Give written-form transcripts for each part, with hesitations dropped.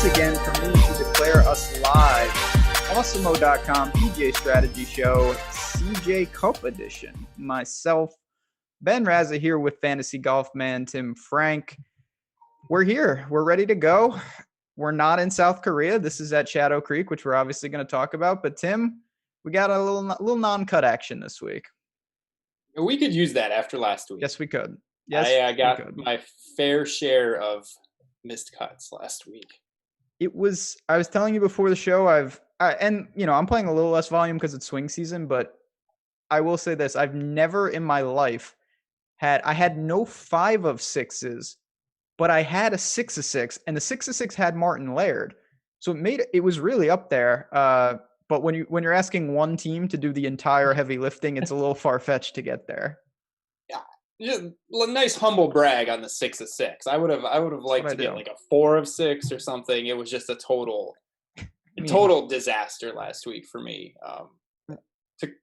once again for me to declare us live. Awesemo.com PGA Strategy Show, CJ Cup Edition. Myself, Ben Raza, here with Fantasy Golf Man Tim Frank. We're here. We're ready to go. We're not in South Korea. This is at Shadow Creek, which we're obviously going to talk about. But Tim, we got a little non-cut action this week. We could use that after last week. Yes, we could. Yes, I got my fair share of missed cuts last week. I was telling you before the show, I'm playing a little less volume because it's swing season, but I will say this. I've never in my life had no 5 of 6s, but I had a 6 of 6, and the 6 of 6 had Martin Laird. So it was really up there. But when you're asking one team to do the entire heavy lifting, it's a little far-fetched to get there. Yeah. Just a nice humble brag on the 6 of 6. I would have liked to get like a 4 of 6 or something. It was just a total disaster last week for me.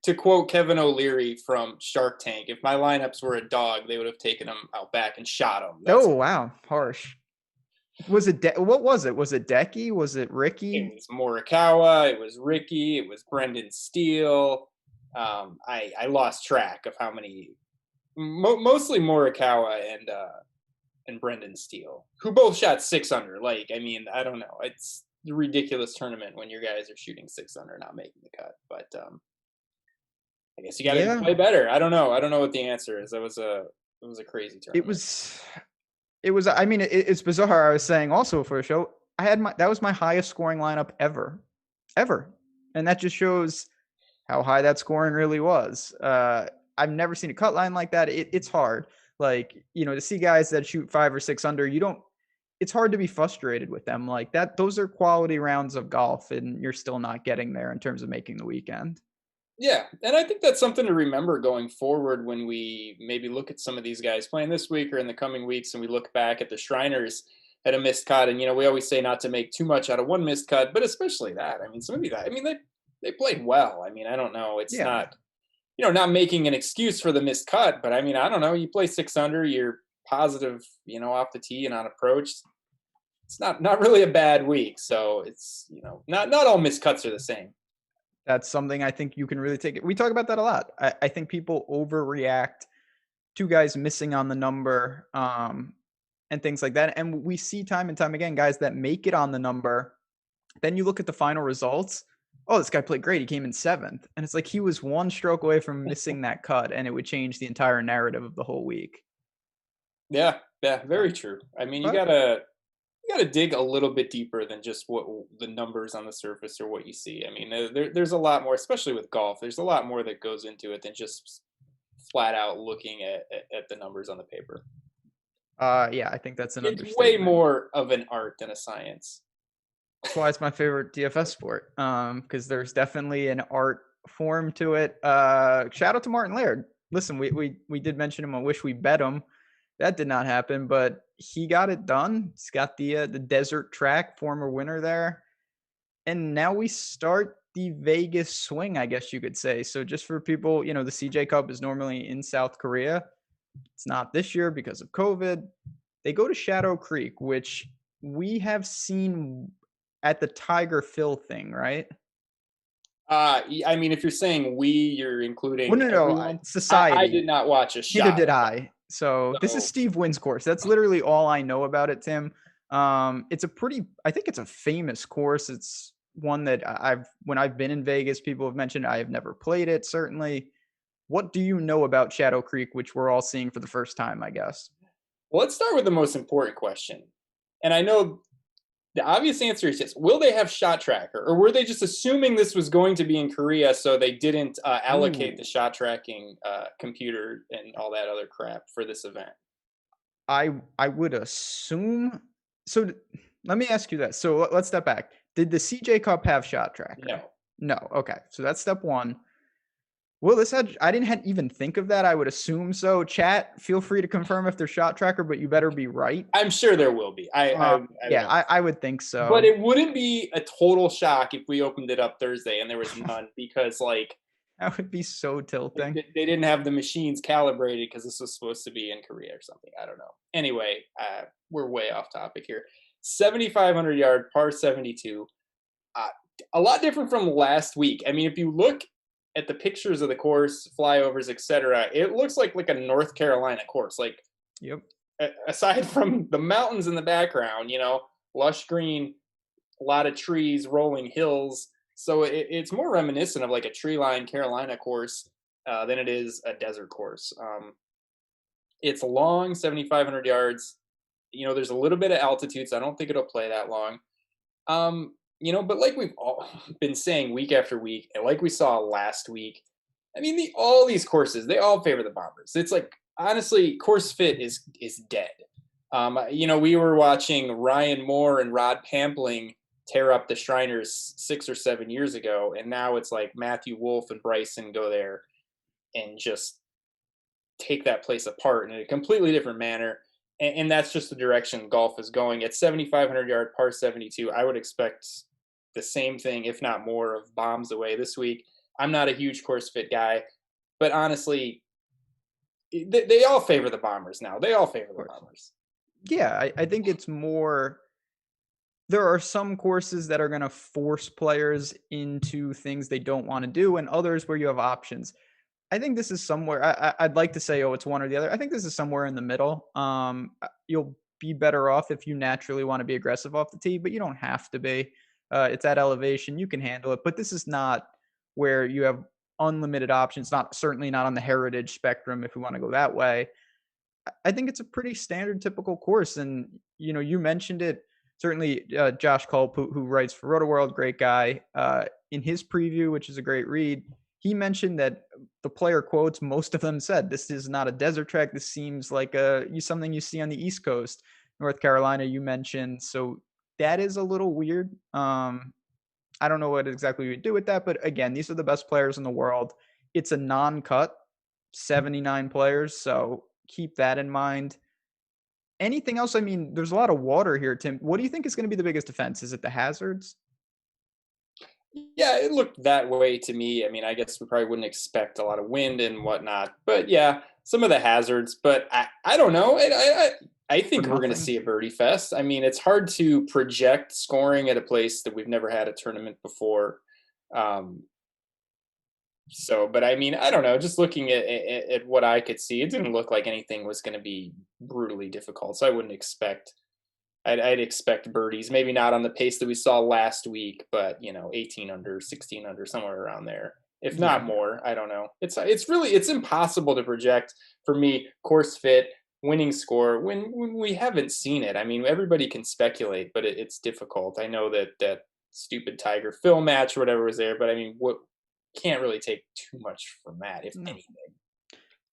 To quote Kevin O'Leary from Shark Tank, if my lineups were a dog, they would have taken him out back and shot him. Wow, harsh. Was it what was it? Was it Decky? Was it Ricky? It was Morikawa. It was Ricky. It was Brendan Steele. I lost track of how many. Mostly Morikawa and Brendan Steele, who both shot 6 under. I don't know. It's a ridiculous tournament when your guys are shooting 6 under, not making the cut. But I guess you got to play better. I don't know. I don't know what the answer is. It was a crazy tournament. It's bizarre. I was saying also for a show, that was my highest scoring lineup ever, and that just shows how high that scoring really was. I've never seen a cut line like that. It's hard. To see guys that shoot 5 or 6 under, it's hard to be frustrated with them like that. Those are quality rounds of golf, and you're still not getting there in terms of making the weekend. Yeah, and I think that's something to remember going forward when we maybe look at some of these guys playing this week or in the coming weeks, and we look back at the Shriners at a missed cut. And, we always say not to make too much out of one missed cut, but especially that. They played well. I don't know. It's not, not making an excuse for the missed cut, but I don't know. You play 6 under, you're positive, off the tee and on approach. It's not really a bad week. So it's, not all missed cuts are the same. That's something I think you can really take it. We talk about that a lot. I think people overreact to guys missing on the number and things like that. And we see time and time again, guys that make it on the number. Then you look at the final results. Oh, this guy played great. He came in 7th. And it's like he was 1 stroke away from missing that cut, and it would change the entire narrative of the whole week. Yeah, very true. You gotta dig a little bit deeper than just what the numbers on the surface or what you see. There's a lot more, especially with golf. There's a lot more that goes into it than just flat out looking at the numbers on the paper. I think that's an understatement. It's way more of an art than a science. That's why it's my favorite DFS sport, because there's definitely an art form to it. Shout out to Martin Laird. Listen, we did mention him. I wish we bet him. That did not happen, but he got it done. He's got the desert track, former winner there. And now we start the Vegas swing, I guess you could say. So just for people, the CJ Cup is normally in South Korea. It's not this year because of COVID. They go to Shadow Creek, which we have seen at the Tiger Phil thing, right? If you're saying we, you're including no, society. I did not watch a shot. Neither did I. So this is Steve Wynn's course. That's literally all I know about it, Tim. I think it's a famous course. It's one that when I've been in Vegas, people have mentioned. I have never played it, certainly. What do you know about Shadow Creek, which we're all seeing for the first time, I guess? Well, let's start with the most important question. And I know the obvious answer is yes. Will they have shot tracker, or were they just assuming this was going to be in Korea, so they didn't allocate the shot tracking computer and all that other crap for this event? I would assume. So let me ask you this. So let's step back. Did the CJ Cup have shot tracker? No. Okay. So that's step one. Well, I didn't even think of that. I would assume so. Chat, feel free to confirm if there's shot tracker, but you better be right. I'm sure there will be. I would think so. But it wouldn't be a total shock if we opened it up Thursday and there was none, because that would be so tilting. They didn't have the machines calibrated because this was supposed to be in Korea or something. I don't know. Anyway, we're way off topic here. 7,500 yard par 72. Uh, a lot different from last week. I mean, if you look at the pictures of the course, flyovers, etc., it looks like a North Carolina course. Like Yep. aside from the mountains in the background, lush green, a lot of trees, rolling hills. So it's more reminiscent of like a tree line Carolina course than it is a desert course. It's long, 7,500 yards. There's a little bit of altitude, so I don't think it'll play that long. But like we've all been saying week after week, and like we saw last week, I mean, all these courses, they all favor the Bombers. It's like, honestly, course fit is dead. We were watching Ryan Moore and Rod Pampling tear up the Shriners 6 or 7 years ago, and now it's like Matthew Wolff and Bryson go there and just take that place apart in a completely different manner. And that's just the direction golf is going. At 7,500 yard par 72, I would expect the same thing, if not more, of bombs away this week. I'm not a huge course fit guy, but honestly, they all favor the Bombers now. They all favor the Bombers. Yeah, I think it's more. There are some courses that are going to force players into things they don't want to do, and others where you have options. I think this is somewhere. I'd like to say, oh, it's one or the other. I think this is somewhere in the middle. You'll be better off if you naturally want to be aggressive off the tee, but you don't have to be. It's at elevation. You can handle it, but this is not where you have unlimited options. Certainly not on the heritage spectrum if we want to go that way. I think it's a pretty standard, typical course. And, you mentioned it. Certainly, Josh Culp, who writes for RotoWorld, great guy, in his preview, which is a great read, he mentioned that the player quotes, most of them said, this is not a desert track. This seems like something you see on the East Coast. North Carolina, you mentioned. So that is a little weird. I don't know what exactly we would do with that. But again, these are the best players in the world. It's a non-cut, 79 players. So keep that in mind. Anything else? I mean, there's a lot of water here, Tim. What do you think is going to be the biggest defense? Is it the hazards? Yeah, it looked that way to me. I mean, I guess we probably wouldn't expect a lot of wind and whatnot, but yeah, some of the hazards. But I don't know. I think we're going to see a birdie fest. I mean, it's hard to project scoring at a place that we've never had a tournament before. But I mean, I don't know. Just looking at what I could see, it didn't look like anything was going to be brutally difficult. So I wouldn't expect. I'd expect birdies, maybe not on the pace that we saw last week, but 18 under, 16 under, somewhere around there, if not more. I don't know. It's impossible to project for me course fit, winning score when we haven't seen it. I mean, everybody can speculate, but it's difficult. I know that stupid Tiger Phil match or whatever was there, but I mean, what can't really take too much from that, if anything.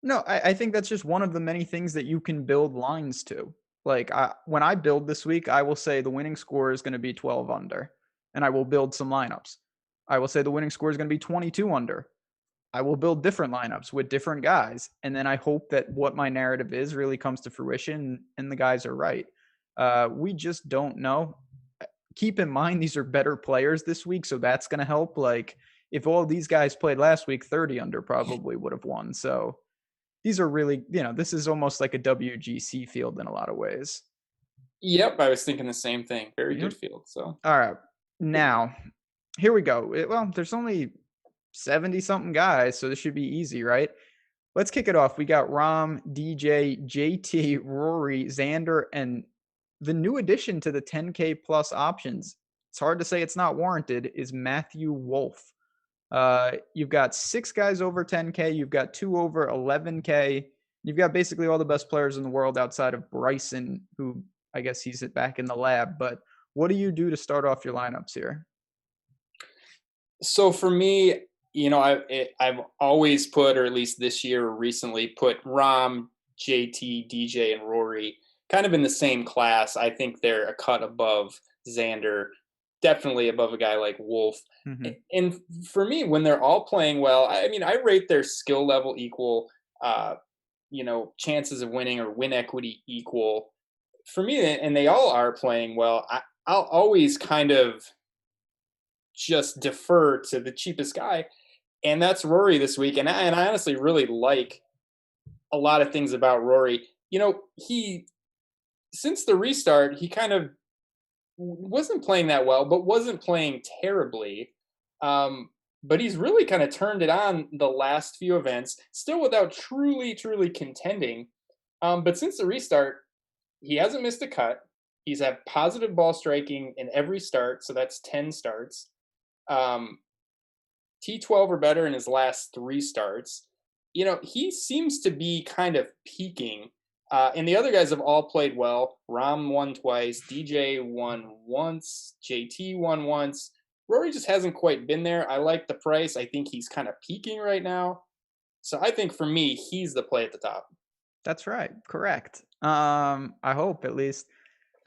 No, I think that's just one of the many things that you can build lines to. Like when I build this week, I will say the winning score is going to be 12 under, and I will build some lineups. I will say the winning score is going to be 22 under. I will build different lineups with different guys, and then I hope that what my narrative is really comes to fruition, and the guys are right. We just don't know. Keep in mind these are better players this week, so that's going to help. Like if all these guys played last week, 30 under probably would have won. So these are really, this is almost like a WGC field in a lot of ways. Yep, I was thinking the same thing. Very good field. So, all right, now here we go. Well, there's only 70 something guys, so this should be easy, right? Let's kick it off. We got Rahm, DJ, JT, Rory, Xander, and the new addition to the 10K plus options. It's hard to say it's not warranted. Is Matthew Wolff. You've got 6 guys over 10K. You've got 2 over 11K. You've got basically all the best players in the world outside of Bryson, who I guess he's back in the lab. But what do you do to start off your lineups here? So for me, I've always put, or at least this year or recently, put Rahm, JT, DJ, and Rory kind of in the same class. I think they're a cut above Xander, definitely above a guy like Wolff. Mm-hmm. And for me, when they're all playing well, I mean, I rate their skill level equal, chances of winning or win equity equal. For me, and they all are playing well, I'll always kind of just defer to the cheapest guy, and that's Rory this week. And I honestly really like a lot of things about Rory. He, since the restart, he kind of wasn't playing that well, but wasn't playing terribly. But he's really kind of turned it on the last few events, still without truly contending. But since the restart, he hasn't missed a cut. He's had positive ball striking in every start, so that's 10 starts. Um, T12 or better in his last 3 starts. He seems to be kind of peaking. And the other guys have all played well. Rom won twice, DJ won once, JT won once. Rory just hasn't quite been there. I like the price. I think he's kind of peaking right now. So I think for me, he's the play at the top. That's right. Correct. I hope at least.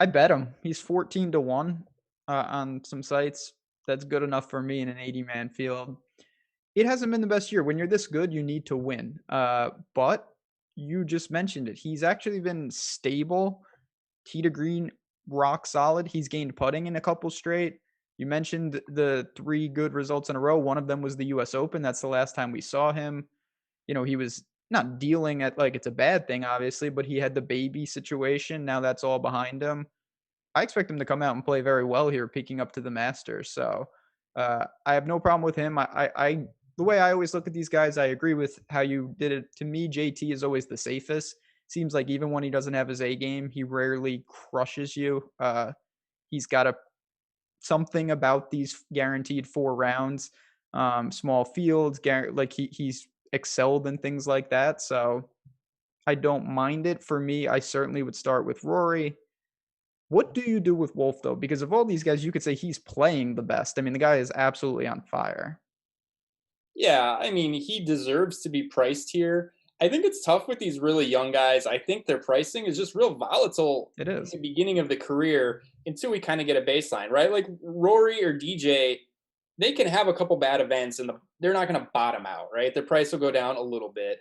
I bet him. He's 14-1 on some sites. That's good enough for me in an 80-man field. It hasn't been the best year. When you're this good, you need to win. But you just mentioned it. He's actually been stable. Tee to green, rock solid. He's gained putting in a couple straight. You mentioned the 3 good results in a row. One of them was the US Open. That's the last time we saw him. He was not dealing at like it's a bad thing, obviously, but he had the baby situation. Now that's all behind him. I expect him to come out and play very well here, peaking up to the Masters. So I have no problem with him. The way I always look at these guys, I agree with how you did it. To me, JT is always the safest. Seems like even when he doesn't have his A game, he rarely crushes you. He's got something about these guaranteed 4 rounds, small fields, like he's excelled in things like that. So I don't mind it. For me, I certainly would start with Rory. What do you do with Wolf, though? Because of all these guys, you could say he's playing the best. I mean, the guy is absolutely on fire. Yeah, I mean, he deserves to be priced here. I think it's tough with these really young guys. I think their pricing is just real volatile It in is. the beginning of the career until we kind of get a baseline, right? Like Rory or DJ, they can have a couple bad events and they're not going to bottom out, right? Their price will go down a little bit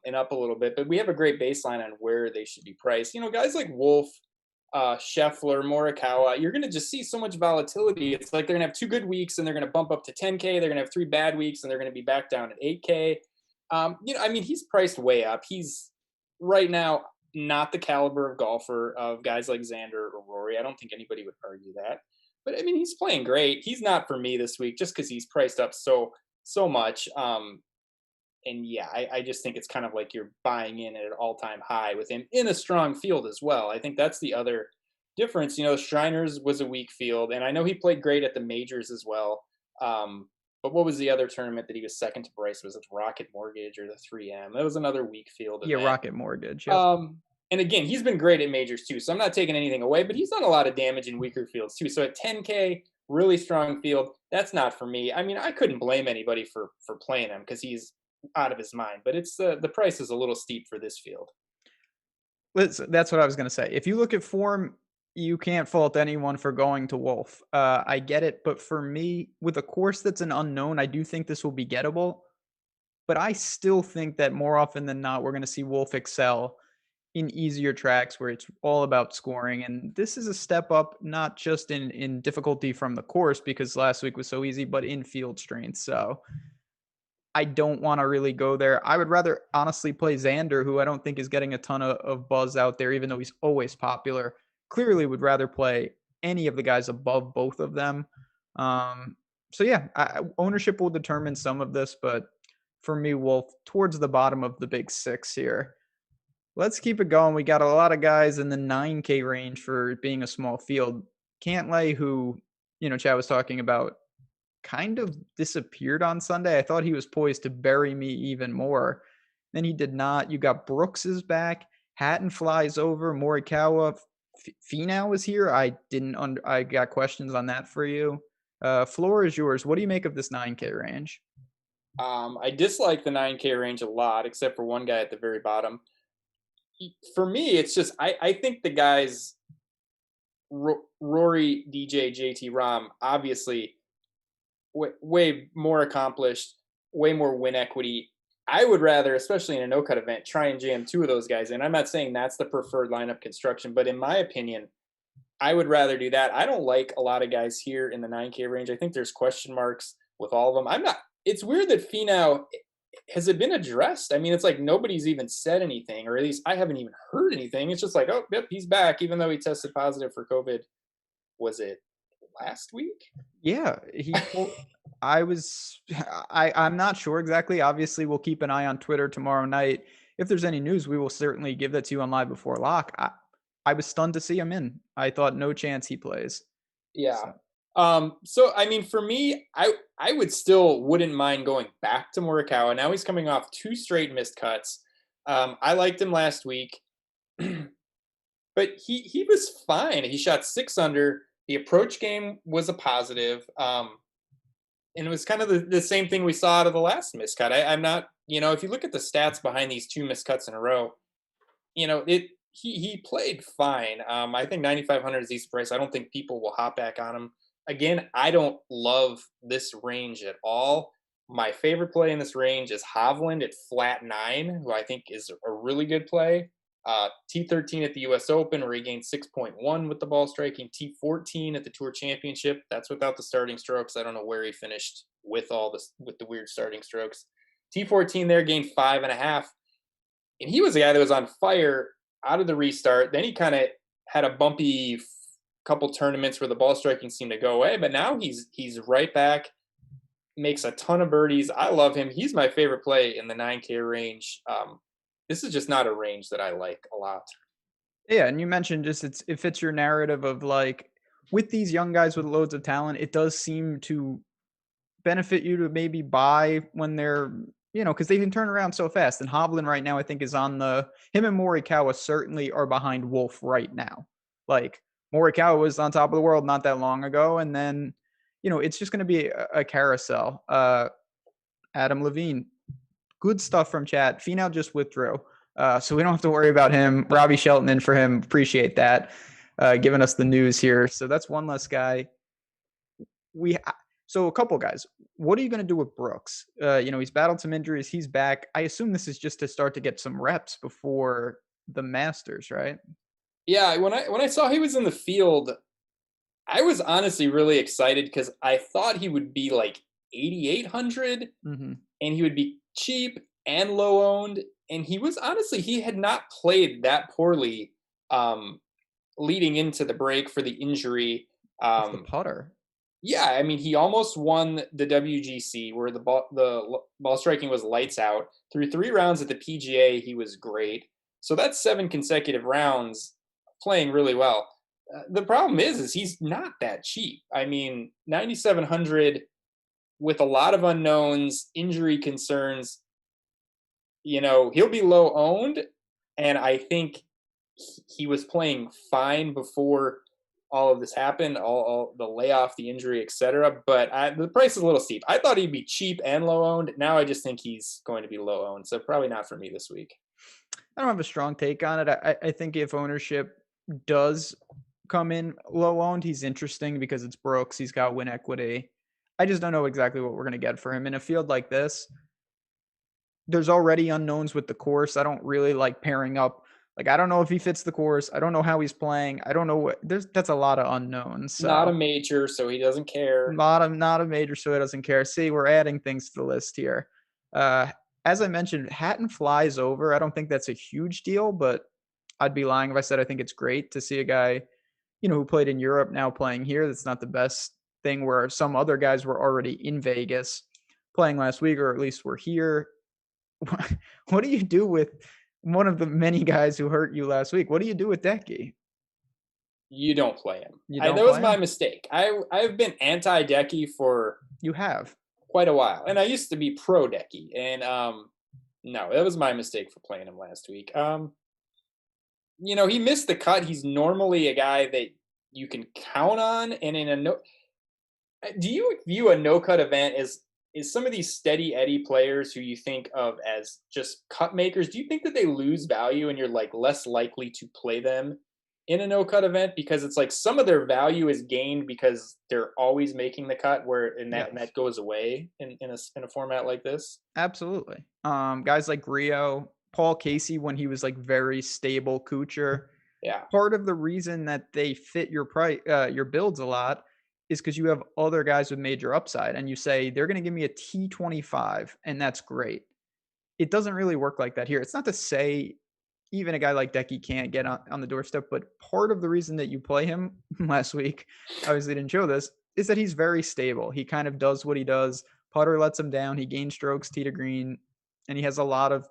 and up a little bit, but we have a great baseline on where they should be priced. Guys like Wolf, Scheffler, Morikawa, you're going to just see so much volatility. It's like they're going to have 2 good weeks and they're going to bump up to 10K. They're going to have 3 bad weeks and they're going to be back down at 8K. I mean, he's priced way up. He's right now not the caliber of golfer of guys like Xander or Rory. I don't think anybody would argue that. But I mean, he's playing great. He's not for me this week just because he's priced up so much. And yeah, I just think it's kind of like you're buying in at an all-time high with him in a strong field as well. I think that's the other difference. Shriners was a weak field, and I know he played great at the majors as well. But what was the other tournament that he was second to Bryce? Was it Rocket Mortgage or the 3M? That was another weak field Yeah, event. Rocket Mortgage. Yep. And again, he's been great at majors too, so I'm not taking anything away, but he's done a lot of damage in weaker fields too. So at 10K, really strong field, that's not for me. I mean, I couldn't blame anybody for playing him because he's out of his mind, but it's the price is a little steep for this field. That's what I was going to say. If you look at form, you can't fault anyone for going to Wolf. I get it, but for me, with a course that's an unknown, I do think this will be gettable. But I still think that more often than not, we're going to see Wolf excel in easier tracks where it's all about scoring. And this is a step up, not just in difficulty from the course, because last week was so easy, but in field strength. So I don't want to really go there. I would rather honestly play Xander, who I don't think is getting a ton of buzz out there, even though he's always popular. Clearly would rather play any of the guys above both of them. So yeah, ownership will determine some of this, but for me, Wolf towards the bottom of the big 6 here. Let's keep it going. We got a lot of guys in the 9K range for being a small field. Cantlay, who, Chad was talking about, kind of disappeared on Sunday. I thought he was poised to bury me even more. Then he did not. You got Brooks is back. Hatton flies over. Morikawa. Finau is here. I got questions on that for you. Floor is yours. What do you make of this 9K range? I dislike the 9K range a lot, except for one guy at the very bottom. For me, it's just I think the guys Rory, DJ, JT, Rom, obviously way more accomplished, way more win equity. I would rather, especially in a no-cut event, try and jam 2 of those guys in. I'm not saying that's the preferred lineup construction, but in my opinion, I would rather do that. I don't like a lot of guys here in the 9K range. I think there's question marks with all of them. It's weird that Finau, has it been addressed? I mean, it's like nobody's even said anything, or at least I haven't even heard anything. It's just like, oh, yep, he's back, even though he tested positive for COVID. Was it last week? Yeah, he pulled. I'm not sure exactly. Obviously, we'll keep an eye on Twitter tomorrow night. If there's any news, we will certainly give that to you on Live Before Lock. I was stunned to see him in. I thought no chance he plays. Yeah. So So I mean, for me, I would still wouldn't mind going back to Morikawa. Now he's coming off 2 straight missed cuts. I liked him last week, but he was fine. He shot 6 under. The approach game was a positive, and it was kind of the same thing we saw out of the last miscut. I'm not, if you look at the stats behind these 2 miscuts in a row, he played fine. I think 9,500 is decent price. I don't think people will hop back on him. Again, I don't love this range at all. My favorite play in this range is Hovland at flat 9, who I think is a really good play. T13 at the U.S. Open, where he gained 6.1 with the ball striking. T14 at the Tour Championship. That's without the starting strokes. I don't know where he finished with with the weird starting strokes. T14 there gained 5.5, and he was a guy that was on fire out of the restart. Then he kind of had a bumpy couple tournaments where the ball striking seemed to go away, but now he's right back. Makes a ton of birdies. I love him. He's my favorite play in the 9K range. This is just not a range that I like a lot. yeah, and you mentioned just it fits your narrative of like with these young guys with loads of talent, it does seem to benefit you to maybe buy when they're, because they can turn around so fast. And Hovland right now, I think, is on him and Morikawa certainly are behind Wolf right now. Like Morikawa was on top of the world not that long ago. And then, it's just going to be a carousel. Adam Levine, good stuff from chat. Finau just withdrew. So we don't have to worry about him. Robbie Shelton in for him. Appreciate that. Giving us the news here. So that's one less guy. So a couple guys. What are you going to do with Brooks? He's battled some injuries. He's back. I assume this is just to start to get some reps before the Masters, right? Yeah, when I saw he was in the field, I was honestly really excited because I thought he would be like 8,800, and he would be cheap and low owned. And he had not played that poorly leading into the break for the injury. It's the putter. Yeah, I mean, he almost won the WGC where the ball striking was lights out. Through 3 rounds at the PGA, he was great. So that's 7 consecutive rounds playing really well. The problem is he's not that cheap. I mean, 9,700 with a lot of unknowns, injury concerns. He'll be low owned, and I think he was playing fine before all of this happened, all the layoff, the injury, etc. But the price is a little steep. I thought he'd be cheap and low owned. Now I just think he's going to be low owned. So probably not for me this week. I don't have a strong take on it. I think if ownership does come in low owned, he's interesting because it's Brooks. He's got win equity. I just don't know exactly what we're going to get for him. In a field like this, there's already unknowns with the course. I don't really like pairing up. Like, I don't know if he fits the course. I don't know how he's playing. I don't know that's a lot of unknowns. So. Not a major, so he doesn't care. Not a major, so he doesn't care. See, we're adding things to the list here. As I mentioned, Hatton flies over. I don't think that's a huge deal, but I'd be lying if I said I think it's great to see a guy, who played in Europe now playing here. That's not the best thing where some other guys were already in Vegas playing last week, or at least were here. What do you do with one of the many guys who hurt you last week? What do you do with Decky? You don't play him. That was my mistake. I've been anti-Decky for quite a while, and I used to be pro Decky, and no, that was my mistake for playing him last week. He missed the cut. He's normally a guy that you can count on, and do you view a no cut event as some of these steady Eddie players who you think of as just cut makers? Do you think that they lose value and you're like less likely to play them in a no cut event because it's like some of their value is gained because they're always making the cut, and that goes away in a format like this? Absolutely. Guys like Rio, Paul Casey, when he was like very stable Kuchar. Yeah. Part of the reason that they fit your your builds a lot is because you have other guys with major upside, and you say they're going to give me a T25, and that's great. It doesn't really work like that here. It's not to say even a guy like Decky can't get on the doorstep. But part of the reason that you play him last week, obviously didn't show this, is that he's very stable. He kind of does what he does. Putter lets him down. He gains strokes, tee to green, and he has a lot of,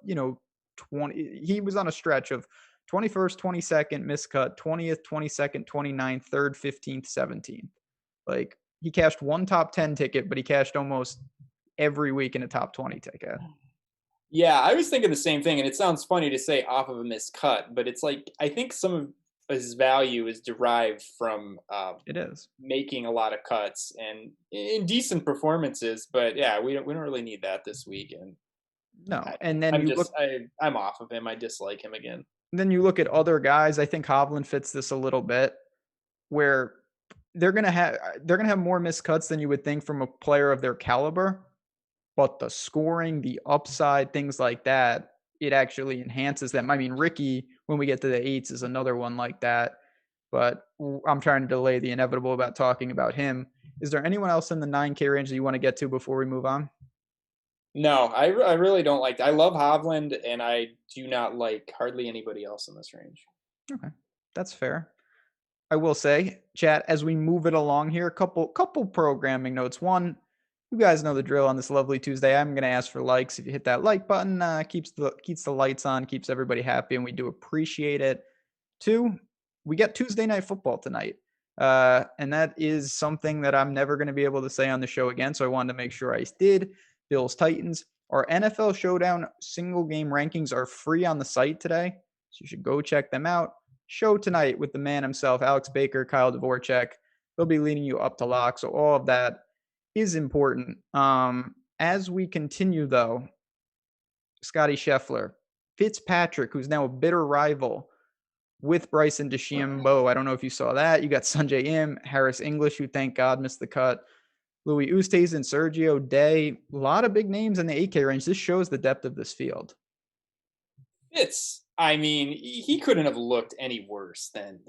20. He was on a stretch of 21st, 22nd, miscut, 20th, 22nd, 29th, 3rd, 15th, 17th. Like, he cashed one top 10 ticket, but he cashed almost every week in a top 20 ticket. Yeah, I was thinking the same thing, and it sounds funny to say off of a miscut, but it's like I think some of his value is derived from It is. making a lot of cuts and in decent performances. But yeah, we don't really need that this week, and No. I, And then I'm you just look I'm off of him. I dislike him again. then you look at other guys. I think Hovland fits this a little bit, where they're gonna have more miscuts than you would think from a player of their caliber. But the scoring, the upside, things like that, it actually enhances them. I mean, Ricky, when we get to the eights, is another one like that. But I'm trying to delay the inevitable about talking about him. Is there anyone else in the 9K range that you want to get to before we move on? No, I really don't like. I love Hovland, and I do not like hardly anybody else in this range. Okay, that's fair. I will say, chat, as we move it along here, couple programming notes. One, you guys know the drill on this lovely Tuesday. I'm gonna ask for likes. If you hit that like button, keeps the lights on, keeps everybody happy, and we do appreciate it. Two, we got Tuesday night football tonight. And that is something that I'm never going to be able to say on the show again. So I wanted to make sure I did. Bills Titans. Our NFL Showdown single game rankings are free on the site today. So you should go check them out. Show tonight with the man himself, Alex Baker, Kyle Dvorchak. They'll be leading you up to lock. So all of that is important. As we continue, though, Scotty Scheffler, Fitzpatrick, who's now a bitter rival with Bryson DeChambeau. I don't know if you saw that. You got Sanjay Im, Harris English, who thank God missed the cut. Louis Oosthuizen, Sergio Day. A lot of big names in the 8K range. This shows the depth of this field. I mean, he couldn't have looked any worse than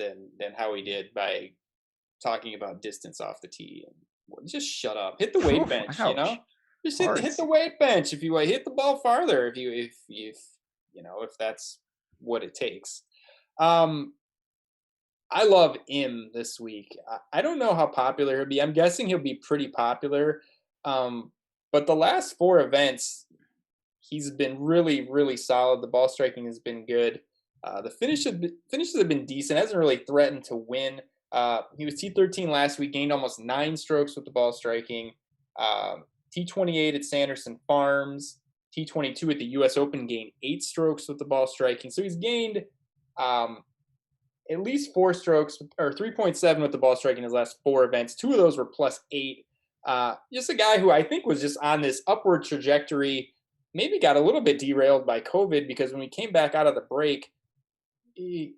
how he did by talking about distance off the tee. And just shut up. Hit the weight bench, Ouch. Just hit the weight bench if you hit the ball farther if that's what it takes. I love him this week. I don't know how popular he'll be. I'm guessing he'll be pretty popular. But the last four events, he's been really, really solid. The ball striking has been good. The finishes have been decent. Hasn't really threatened to win. He was T13 last week, gained almost 9 strokes with the ball striking. T28 at Sanderson Farms. T22 at the U.S. Open, gained 8 strokes with the ball striking. So he's gained at least 4 strokes, or 3.7 with the ball striking in his last 4 events. 2 of those were +8. Just a guy who I think was just on this upward trajectory, maybe got a little bit derailed by COVID, because when we came back out of the break, he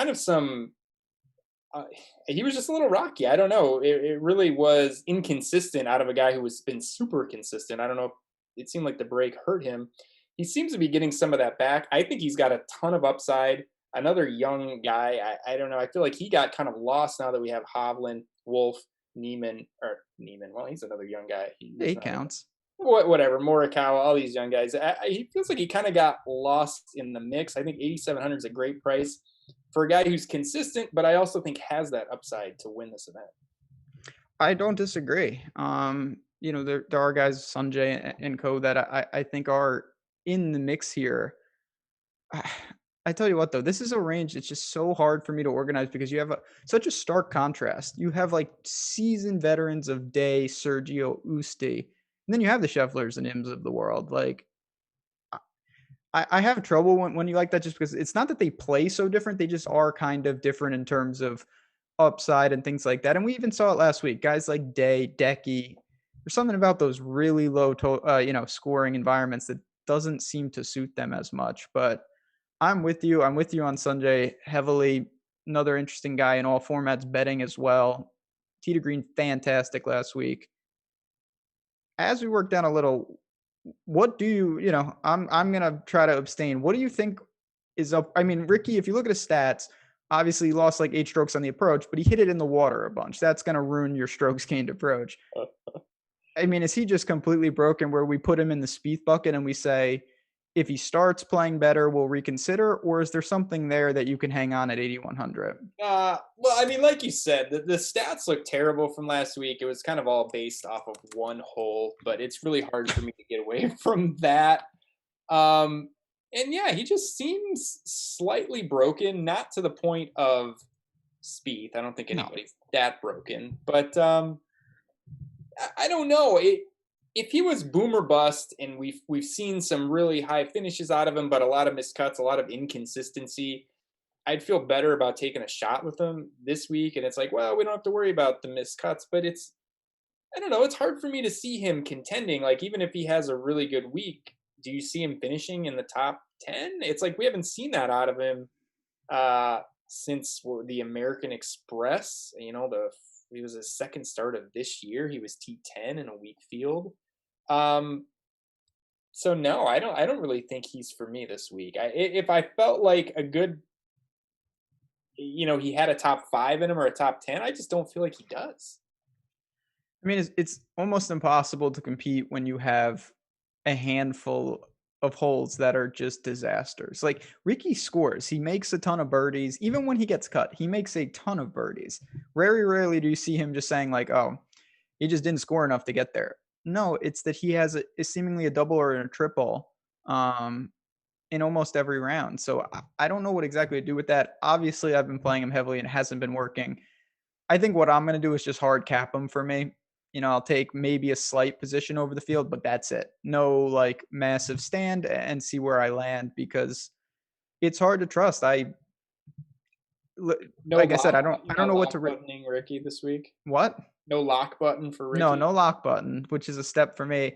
was just a little rocky. I don't know. It really was inconsistent out of a guy who has been super consistent. I don't know. It seemed like the break hurt him. He seems to be getting some of that back. I think he's got a ton of upside. Another young guy. I don't know. I feel like he got kind of lost now that we have Hovland, Wolf, Neiman. Well, he's another young guy. He counts. Whatever. Morikawa, all these young guys. He feels like he kind of got lost in the mix. I think 8,700 is a great price for a guy who's consistent, but I also think has that upside to win this event. I don't disagree. There are guys, Sanjay and co, that I think are in the mix here. I tell you what, though, this is a range that's just so hard for me to organize, because you have such a stark contrast. You have like seasoned veterans of Day, Sergio, Usti, and then you have the Schefflers and Ims of the world. Like, I have trouble when you like that, just because it's not that they play so different. They just are kind of different in terms of upside and things like that. And we even saw it last week. Guys like Day, Decky, there's something about those really low scoring environments that doesn't seem to suit them as much. But I'm with you. I'm with you on Sanjay heavily. Another interesting guy in all formats, betting as well. Tee to green, fantastic last week. As we work down a little, what do I'm gonna try to abstain. What do you think is up? I mean, Ricky, if you look at his stats, obviously he lost like 8 strokes on the approach, but he hit it in the water a bunch. That's gonna ruin your strokes gained approach. I mean, is he just completely broken where we put him in the Spieth bucket and we say if he starts playing better, we'll reconsider, or is there something there that you can hang on at 8,100? Well, I mean, like you said, the stats look terrible from last week. It was kind of all based off of one hole, but it's really hard for me to get away from that. And yeah, he just seems slightly broken, not to the point of speed. I don't think No. anybody's that broken, but I don't know. If he was boom or bust, and we've seen some really high finishes out of him, but a lot of missed cuts, a lot of inconsistency, I'd feel better about taking a shot with him this week. And it's like, well, we don't have to worry about the missed cuts, but I don't know. It's hard for me to see him contending. Like, even if he has a really good week, do you see him finishing in the top 10? It's like we haven't seen that out of him since the American Express. He was his second start of this year. He was T10 in a weak field. So no, I don't really think he's for me this week. If I felt like a good, he had a top 5 in him or a top 10, I just don't feel like he does. I mean, it's almost impossible to compete when you have a handful of holes that are just disasters. Like, Ricky scores. He makes a ton of birdies. Even when he gets cut, he makes a ton of birdies. Very rarely do you see him just saying like, oh, he just didn't score enough to get there. No, it's that he has a seemingly a double or a triple in almost every round. So I don't know what exactly to do with that. Obviously, I've been playing him heavily and it hasn't been working. I think what I'm going to do is just hard cap him for me. I'll take maybe a slight position over the field, but that's it. No like massive stand, and see where I land, because it's hard to trust. Like I said, I don't know what to buttoning Ricky this week. What? No lock button for Ricky. No lock button, which is a step for me.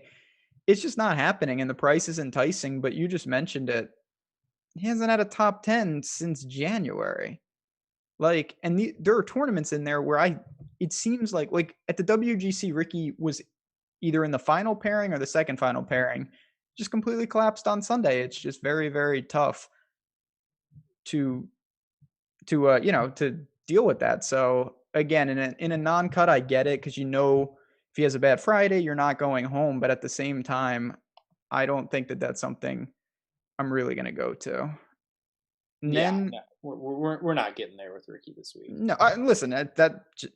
It's just not happening, and the price is enticing, but you just mentioned it. He hasn't had a top 10 since January. Like, and there are tournaments in there where it seems like at the WGC, Ricky was either in the final pairing or the second final pairing, just completely collapsed on Sunday. It's just very, very tough to deal with that. So again, in a non-cut, I get it, because if he has a bad Friday, you're not going home. But at the same time, I don't think that that's something I'm really going to go to. And then we're not getting there with Ricky this week. No, listen.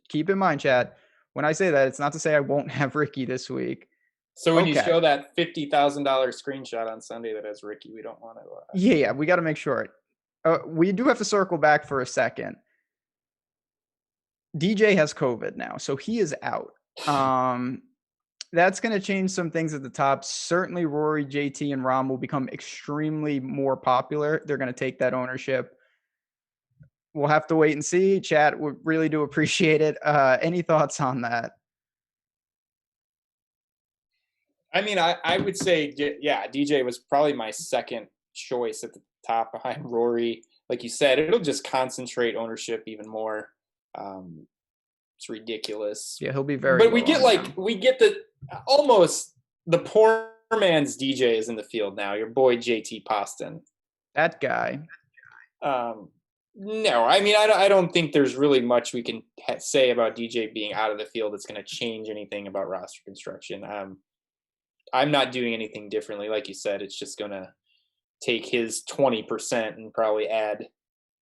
Keep in mind, Chad. When I say that, it's not to say I won't have Ricky this week. So when you show that $50,000 screenshot on Sunday that has Ricky, we don't want to. Yeah, we got to make sure. We do have to circle back for a second. DJ has COVID now, so he is out. That's going to change some things at the top. Certainly, Rory, JT, and Rahm will become extremely more popular. They're going to take that ownership. We'll have to wait and see. Chat, we really do appreciate it. Any thoughts on that? I mean, I would say, yeah, DJ was probably my second choice at the top behind Rory. Like you said, it'll just concentrate ownership even more. It's ridiculous. Yeah, he'll be very. But we get almost the poor man's DJ is in the field now. Your boy JT Poston. That guy. No, I mean, I don't think there's really much we can say about DJ being out of the field that's going to change anything about roster construction. I'm not doing anything differently. Like you said, it's just going to take his 20% and probably add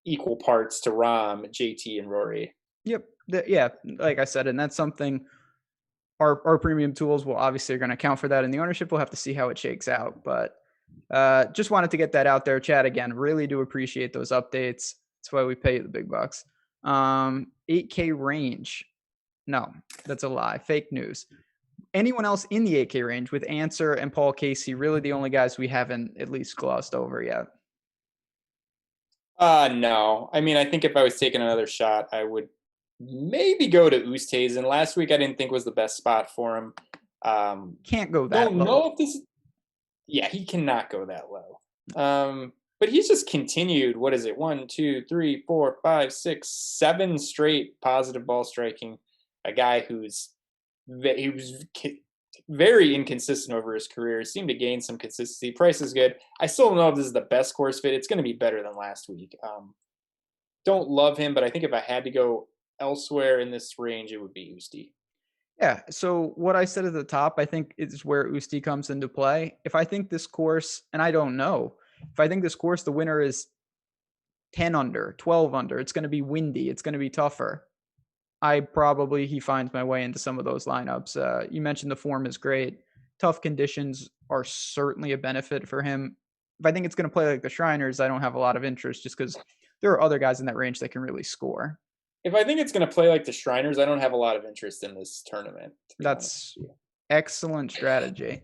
equal parts to Rahm, JT, and Rory. Yep. Yeah, like I said, and that's something our premium tools will obviously are going to account for that, and the ownership will have to see how it shakes out. But just wanted to get that out there. Chad, again, really do appreciate those updates. That's why we pay the big bucks. 8K range. No, that's a lie. Fake news. Anyone else in the 8K range with Answer and Paul Casey, really the only guys we haven't at least glossed over yet? No. I mean, I think if I was taking another shot, I would maybe go to Oosthuizen. Last week I didn't think was the best spot for him. Can't go that low. Don't know if this. Yeah, he cannot go that low. But he's just continued. What is it? 1, 2, 3, 4, 5, 6, 7 straight positive ball striking. A guy he was very inconsistent over his career. Seemed to gain some consistency. Price is good. I still don't know if this is the best course fit. It's going to be better than last week. Don't love him, but I think if I had to go elsewhere in this range, it would be Oosty. Yeah. So what I said at the top, I think is where Usti comes into play. If I think this course, and I don't know, if I think this course, the winner is 10 under, 12 under, it's going to be windy, it's going to be tougher. He finds my way into some of those lineups. You mentioned the form is great. Tough conditions are certainly a benefit for him. If I think it's going to play like the Shriners, I don't have a lot of interest just because there are other guys in that range that can really score. If I think it's going to play like the Shriners, I don't have a lot of interest in this tournament, to be honest That's with you. excellent strategy.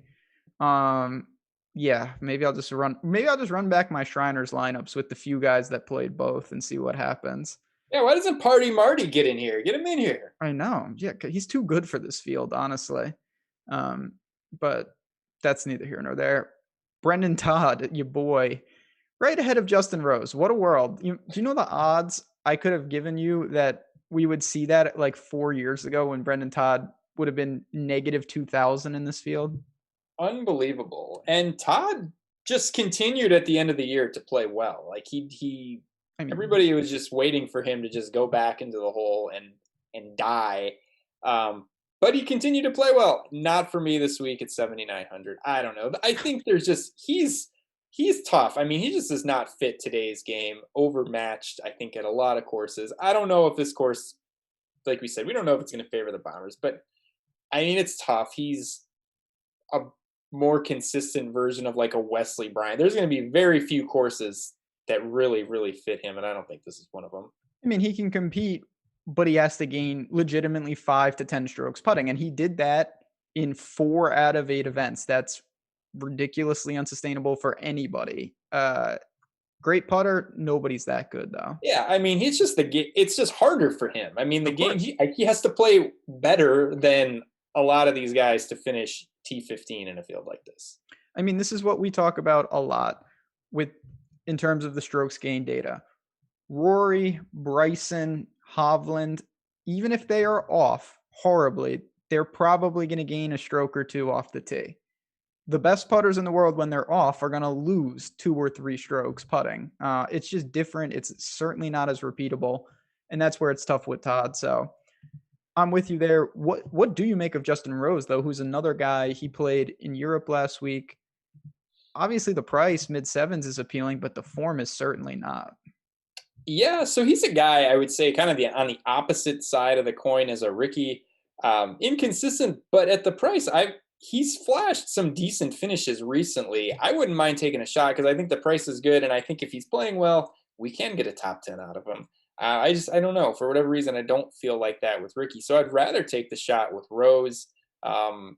Um, yeah, maybe I'll just run back my Shriners lineups with the few guys that played both and see what happens. Yeah, why doesn't Party Marty get in here? Get him in here. I know. Yeah, he's too good for this field, honestly. Um, but that's neither here nor there. Brendan Todd, your boy, right ahead of Justin Rose. What a world. Do you know the odds I could have given you that we would see that like 4 years ago when Brendan Todd would have been negative 2,000 in this field? Unbelievable. And Todd just continued at the end of the year to play well. Like he I mean, everybody was just waiting for him to just go back into the hole and die. But he continued to play well. Not for me this week at 7,900. I don't know. I think there's just he's tough. I mean, he just does not fit today's game. Overmatched, I think, at a lot of courses. I don't know if this course, like we said, we don't know if it's going to favor the Bombers, but I mean, it's tough. He's a more consistent version of like a Wesley Bryan. There's going to be very few courses that really, really fit him, and I don't think this is one of them. I mean, he can compete, but he has to gain legitimately 5 to 10 strokes putting, and he did that in 4 out of 8 events. That's ridiculously unsustainable for anybody. Great putter, nobody's that good though. Yeah, I mean, he's just it's just harder for him. I mean, the Of game course. he has to play better than a lot of these guys to finish T15 in a field like this. I mean, this is what we talk about a lot with in terms of the strokes gain data. Rory, Bryson, Hovland, even if they are off horribly, they're probably going to gain a stroke or two off the tee. The best putters in the world, when they're off, are going to lose 2 or 3 strokes putting. It's just different. It's certainly not as repeatable, and that's where it's tough with Todd. So I'm with you there. What do you make of Justin Rose though, who's another guy? He played in Europe last week. Obviously, the price mid sevens is appealing, but the form is certainly not. Yeah, so he's a guy I would say kind of on the opposite side of the coin as a Ricky. Inconsistent, but at the price, he's flashed some decent finishes recently. I wouldn't mind taking a shot because I think the price is good, and I think if he's playing well, we can get a top 10 out of him. I don't know, for whatever reason I don't feel like that with Ricky, so I'd rather take the shot with Rose. Um,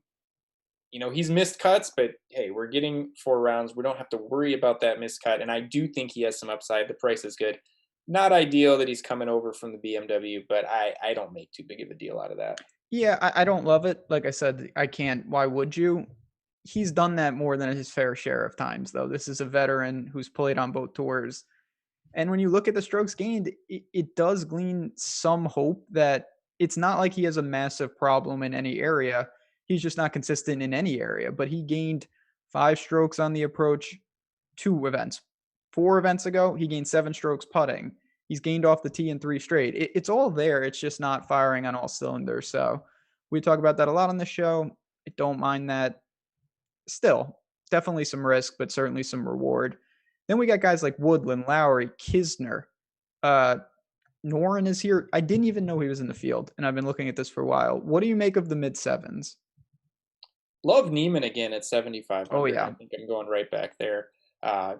he's missed cuts, but hey, we're getting 4 rounds. We don't have to worry about that missed cut, and I do think he has some upside. The price is good. Not ideal that he's coming over from the BMW, but I don't make too big of a deal out of that. Yeah, I don't love it. Like I said, I can't. Why would you? He's done that more than his fair share of times, though. This is a veteran who's played on both tours. And when you look at the strokes gained, it does glean some hope that it's not like he has a massive problem in any area. He's just not consistent in any area. But he gained 5 strokes on the approach 2 events. 4 events ago, he gained 7 strokes putting. He's gained off the tee in 3 straight. It's all there. It's just not firing on all cylinders. So we talk about that a lot on the show. I don't mind that. Still, definitely some risk, but certainly some reward. Then we got guys like Woodland, Lowry, Kisner. Uh, Noren is here. I didn't even know he was in the field, and I've been looking at this for a while. What do you make of the mid sevens? Love Neiman again at Oh 7,500. I yeah, think I'm going right back there.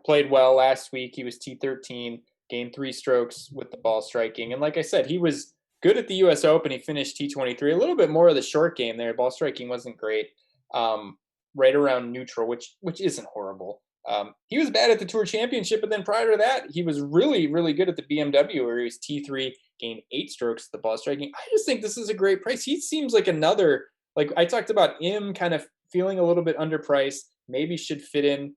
Played well last week. He was T13, gained 3 strokes with the ball striking. And like I said, he was good at the US Open. He finished T23. A little bit more of the short game there. Ball striking wasn't great. Right around neutral, which isn't horrible. He was bad at the Tour Championship, but then prior to that, he was really, really good at the BMW, where he was T3, gained 8 strokes at the ball striking. I just think this is a great price. He seems like another, like I talked about him kind of feeling a little bit underpriced, maybe should fit in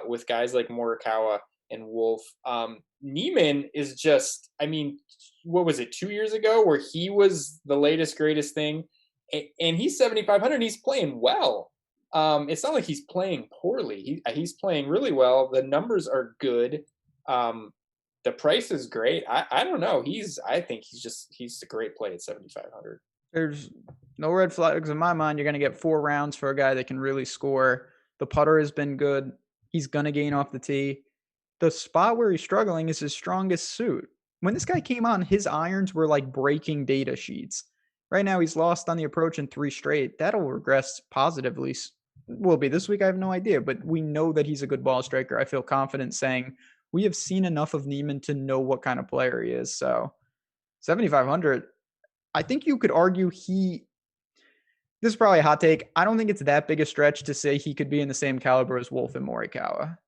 with guys like Morikawa and Wolf. Neiman is just, I mean, what was it, 2 years ago, where he was the latest, greatest thing? And he's 7,500. He's playing well. It's not like he's playing poorly. He's playing really well. The numbers are good. The price is great. I don't know. I think he's a great play at 7,500. There's no red flags in my mind. You're going to get 4 rounds for a guy that can really score. The putter has been good. He's going to gain off the tee. The spot where he's struggling is his strongest suit. When this guy came on, his irons were like breaking data sheets. Right now, he's lost on the approach in 3 straight. That'll regress positively. Will be this week. I have no idea, but we know that he's a good ball striker. I feel confident saying we have seen enough of Niemann to know what kind of player he is. So 7,500. I think you could argue this is probably a hot take. I don't think it's that big a stretch to say he could be in the same caliber as Wolf and Morikawa.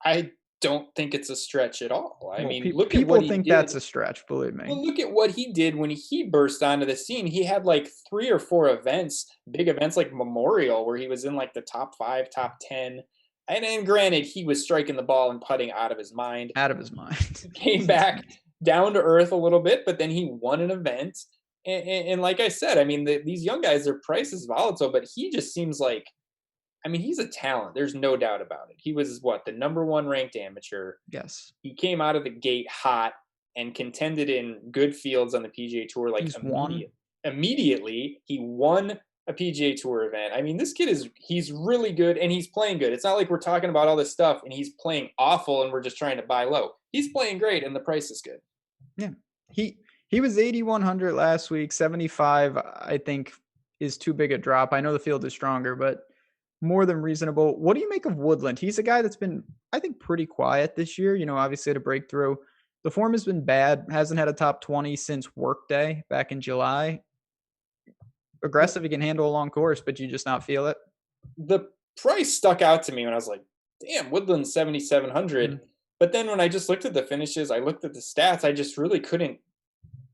I don't think it's a stretch at all. I mean, look at people what he think did. that's a stretch, believe me. Well, look at what he did when he burst onto the scene. He had like 3 or 4 events, big events like Memorial, where he was in like the top 5, top 10. And granted, he was striking the ball and putting out of his mind. Out of his mind. Came back down to earth a little bit, but then he won an event. And like I said, I mean, these young guys, their price is volatile, but he just seems like, I mean, he's a talent. There's no doubt about it. He was the number 1 ranked amateur. Yes. He came out of the gate hot and contended in good fields on the PGA Tour. Like immediately, he won a PGA Tour event. I mean, this kid he's really good and he's playing good. It's not like we're talking about all this stuff and he's playing awful and we're just trying to buy low. He's playing great and the price is good. Yeah. He was 8,100 last week. 75, I think, is too big a drop. I know the field is stronger, but more than reasonable. What do you make of Woodland? He's a guy that's been, I think, pretty quiet this year. Obviously had a breakthrough. The form has been bad. Hasn't had a top 20 since Workday back in July. Aggressive, he can handle a long course, but you just not feel it. The price stuck out to me when I was like, damn, Woodland's 7,700. Mm-hmm. But then when I just looked at the finishes, I looked at the stats, I just really couldn't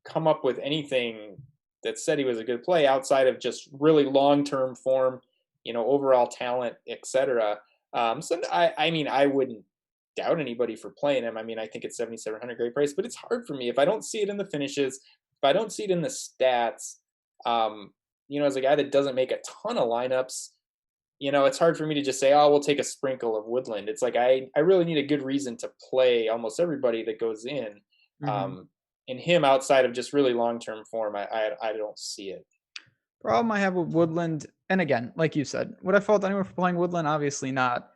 come up with anything that said he was a good play outside of just really long-term form, overall talent, etc. So I mean, I wouldn't doubt anybody for playing him. I mean, I think it's 7,700, great price, but it's hard for me if I don't see it in the finishes, if I don't see it in the stats. As a guy that doesn't make a ton of lineups, it's hard for me to just say, oh, we'll take a sprinkle of Woodland. It's like I really need a good reason to play almost everybody that goes in. Mm-hmm. In him, outside of just really long-term form, I don't see it. Problem I have with Woodland, and again, like you said, would I fault anyone for playing Woodland? Obviously not.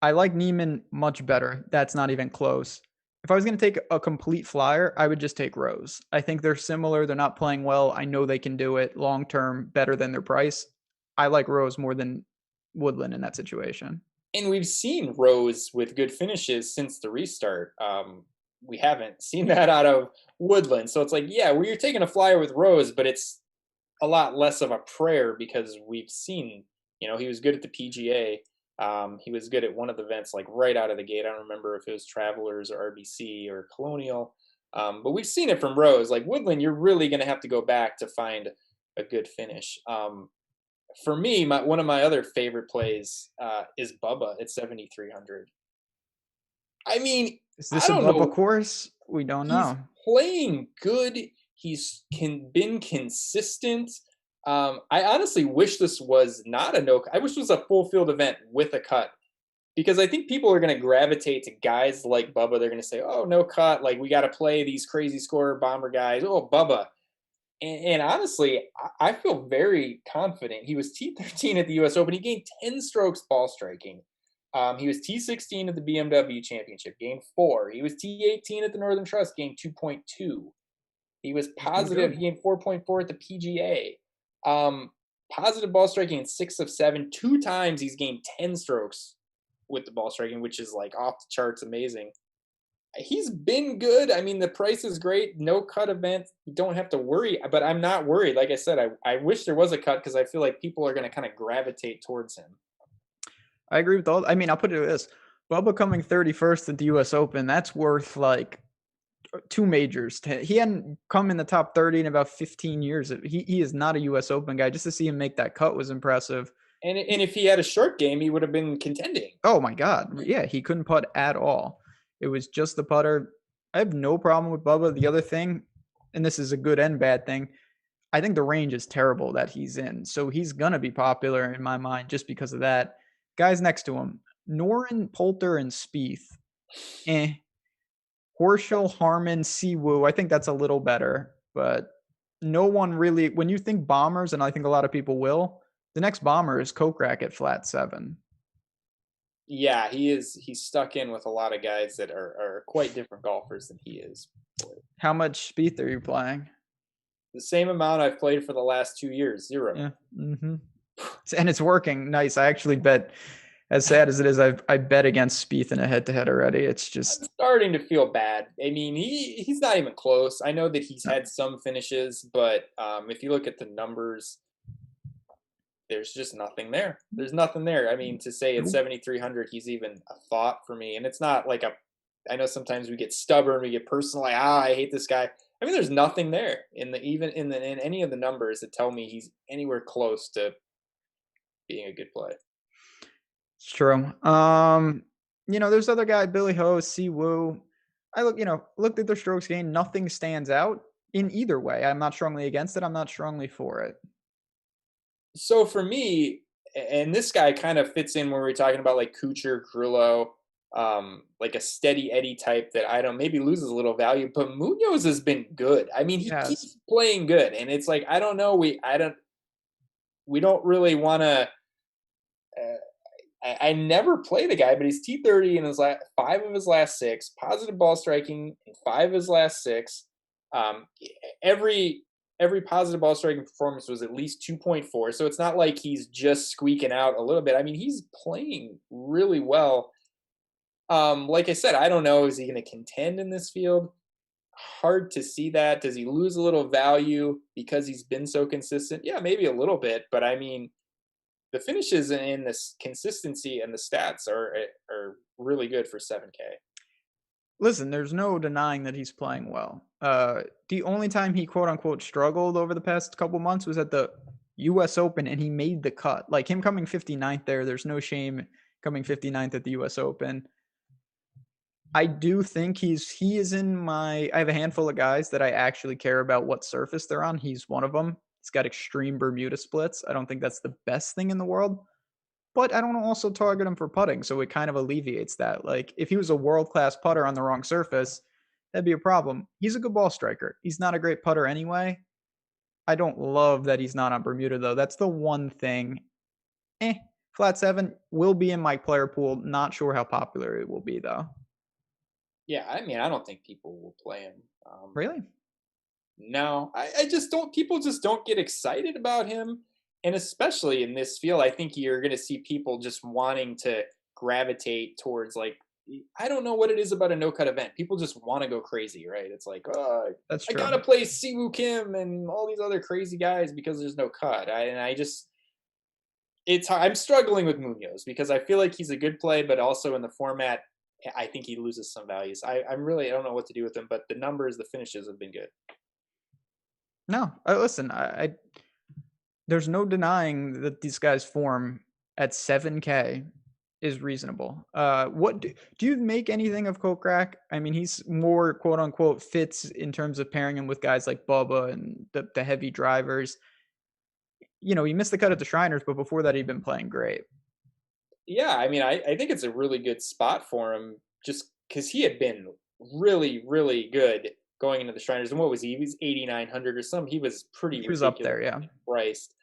I like Niemann much better. That's not even close. If I was going to take a complete flyer, I would just take Rose. I think they're similar. They're not playing well. I know they can do it long-term better than their price. I like Rose more than Woodland in that situation. And we've seen Rose with good finishes since the restart. We haven't seen that out of Woodland. So it's like, yeah, well, you're taking a flyer with Rose, but it's a lot less of a prayer because we've seen, he was good at the PGA. He was good at one of the events, like right out of the gate. I don't remember if it was Travelers or RBC or Colonial. But we've seen it from Rose. Like Woodland, you're really going to have to go back to find a good finish. For me, one of my other favorite plays is Bubba at 7,300. I mean, is this a Bubba course? We don't know. He's playing good. He's been consistent. I honestly wish this was not a I wish it was a full field event with a cut, because I think people are going to gravitate to guys like Bubba. They're going to say, oh, no cut. Like, we got to play these crazy scorer bomber guys. Oh, Bubba. And honestly, I feel very confident. He was T13 at the U.S. Open. He gained 10 strokes ball striking. He was T16 at the BMW Championship, gained 4. He was T18 at the Northern Trust, gained 2.2. He was positive. He gained 4.4 at the PGA. Positive ball striking in 6 of 7. 2 times he's gained 10 strokes with the ball striking, which is like off the charts amazing. He's been good. I mean, the price is great. No cut event. You don't have to worry, but I'm not worried. Like I said, I wish there was a cut because I feel like people are going to kind of gravitate towards him. I agree with all. I mean, I'll put it like this. Bubba coming 31st at the U.S. Open, that's worth like 2 majors. He hadn't come in the top 30 in about 15 years. He is not a U.S. Open guy. Just to see him make that cut was impressive. And if he had a short game, he would have been contending. Oh, my God. Yeah, he couldn't putt at all. It was just the putter. I have no problem with Bubba. The other thing, and this is a good and bad thing, I think the range is terrible that he's in. So he's going to be popular in my mind just because of that. Guys next to him, Noren, Poulter, and Spieth. Horschel, Harmon, Siwoo. I think that's a little better, but no one really, when you think bombers, and I think a lot of people will, the next bomber is Kokrak at flat 7. Yeah, he is. He's stuck in with a lot of guys that are quite different golfers than he is. How much Spieth are you playing? The same amount I've played for the last 2 years, 0. Yeah. Mm-hmm. And it's working nice. I actually bet, as sad as it is, I bet against Spieth in a head-to-head already. It's just I'm starting to feel bad. I mean, he's not even close. I know that he's had some finishes, but if you look at the numbers, there's just nothing there. There's nothing there. I mean, to say at 7,300 he's even a thought for me, and it's not like a. I know sometimes we get stubborn, we get personal, like I hate this guy. I mean, there's nothing there in any of the numbers that tell me he's anywhere close to being a good play. It's true. There's other guy, Billy Ho, Si Woo. I looked at their strokes gained. Nothing stands out in either way. I'm not strongly against it. I'm not strongly for it. So for me, and this guy kind of fits in when we were talking about like Kuchar, Grillo, like a steady Eddie type that I don't maybe loses a little value, but Munoz has been good. I mean, he keeps playing good, and it's like I don't know, we don't really want to. I never play the guy, but he's T30 in his 5 of his last 6, positive ball striking in 5 of his last 6. Every positive ball striking performance was at least 2.4, so it's not like he's just squeaking out a little bit. I mean, he's playing really well. Like I said, I don't know, is he going to contend in this field? Hard to see that. Does he lose a little value because he's been so consistent? Yeah, maybe a little bit, but I mean, the finishes and this consistency and the stats are really good for 7K. Listen, there's no denying that he's playing well. The only time he quote unquote struggled over the past couple months was at the US Open, and he made the cut. Like him coming 59th there, there's no shame coming 59th at the US Open. I do think he is in my. I have a handful of guys that I actually care about what surface they're on. He's one of them. He's got extreme Bermuda splits. I don't think that's the best thing in the world, but I don't also target him for putting, so it kind of alleviates that. Like if he was a world-class putter on the wrong surface, that'd be a problem. He's a good ball striker. He's not a great putter anyway. I don't love that he's not on Bermuda though. That's the one thing. Flat 7 will be in my player pool. Not sure how popular it will be though. Yeah, I mean, I don't think people will play him. Really? No, I just don't. People just don't get excited about him, and especially in this field, I think you're going to see people just wanting to gravitate towards like I don't know what it is about a no cut event. People just want to go crazy, right? It's like, oh, That's I true. gotta play Siwoo Kim and all these other crazy guys because there's no cut. I'm struggling with Munoz because I feel like he's a good play, but also in the format, I think he loses some values. I don't know what to do with him, but the numbers, the finishes have been good. No, listen, there's no denying that these guys' form at 7K is reasonable. What do you make anything of Kokrak? I mean, he's more quote unquote fits in terms of pairing him with guys like Bubba and the heavy drivers. He missed the cut at the Shriners, but before that, he'd been playing great. Yeah, I mean, I think it's a really good spot for him just because he had been really, really good going into the Shriners. And what was he? He was 8,900 or something. He was pretty He was up there, yeah. Priced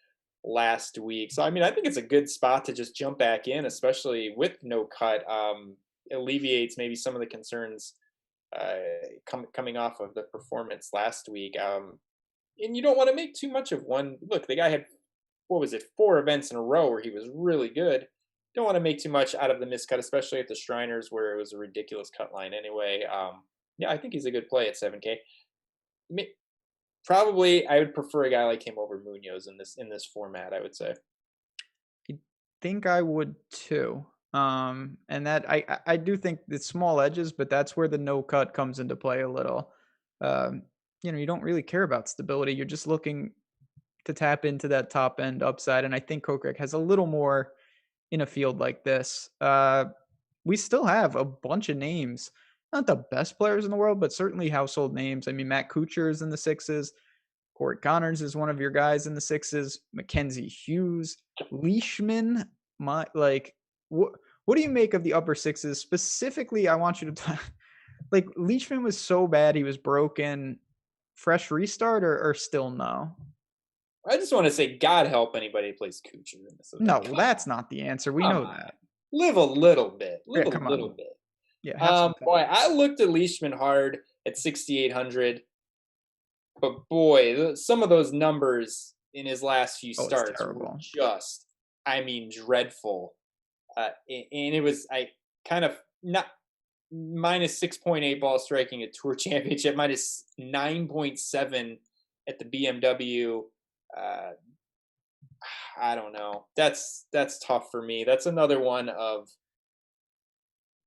last week. So, I mean, I think it's a good spot to just jump back in, especially with no cut. Alleviates maybe some of the concerns coming off of the performance last week. And you don't want to make too much of one. Look, the guy had, 4 events in a row where he was really good. Don't want to make too much out of the miscut, especially at the Shriners where it was a ridiculous cut line anyway. Yeah, I think he's a good play at 7K. Probably, I would prefer a guy like him over Munoz in this format. I would say. I think I would too. And that I do think it's small edges, but that's where the no cut comes into play a little. You don't really care about stability. You're just looking to tap into that top end upside, and I think Kokrak has a little more in a field like this. We still have a bunch of names, not the best players in the world, but certainly household names. I mean, Matt Kuchar is in the 6s. Corey Connors is one of your guys in the 6s. Mackenzie Hughes, Leishman. What do you make of the upper 6s? Specifically, I want you to like Leishman was so bad he was broken. fresh restart or still no? I just want to say, God help anybody who plays Kuchar in this No, event. Come that's on, not the answer. We come know on. that. Live a little bit. Yeah, Live a come little on. bit. Yeah, have some Boy, fun. I looked at Leishman hard at 6,800, but boy, some of those numbers in his last few Oh, it's starts were terrible. just, I mean, dreadful. And it was, I kind of not minus 6.8 ball striking at Tour Championship, minus 9.7 at the BMW. Uh, I don't know. That's tough for me. That's another one of,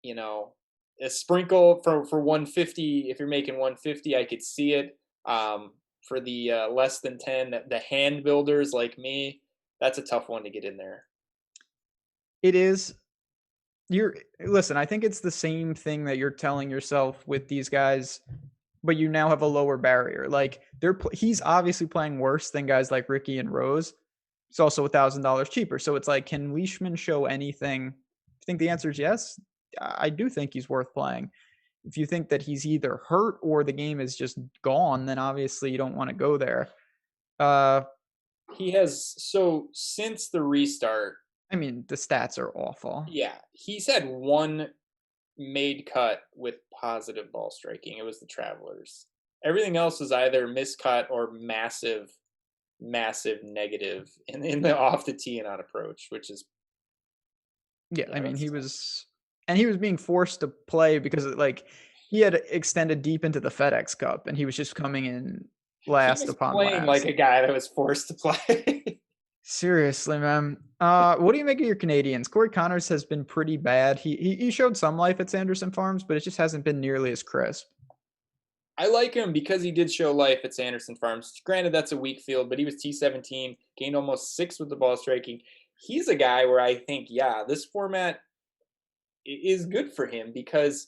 you know, a sprinkle for 150. If you're making 150, I could see it. For the less than 10, the hand builders like me, that's a tough one to get in there. It is. You're listen, I think it's the same thing that you're telling yourself with these guys, but you now have a lower barrier. Like he's obviously playing worse than guys like Ricky and Rose. It's also $1,000 cheaper. So it's like, can Leishman show anything? I think the answer is yes. I do think he's worth playing. If you think that he's either hurt or the game is just gone, then obviously you don't want to go there. Uh, He has, so since the restart, I mean, the stats are awful. yeah, he's had one made cut with positive ball striking. It was the Travelers. Everything else is either miscut or massive, massive negative in the off the tee and on approach, which is, Yeah, I mean, that's he tough. was, and he was being forced to play because like he had extended deep into the FedEx Cup, and he was just coming in He last was upon playing like last. a guy that was forced to play. Seriously, man. What do you make of your Canadians? Corey Connors has been pretty bad. He showed some life at Sanderson Farms, but it just hasn't been nearly as crisp. I like him because he did show life at Sanderson Farms. Granted, that's a weak field, but he was T17, gained almost 6 with the ball striking. He's a guy where I think, yeah, this format is good for him because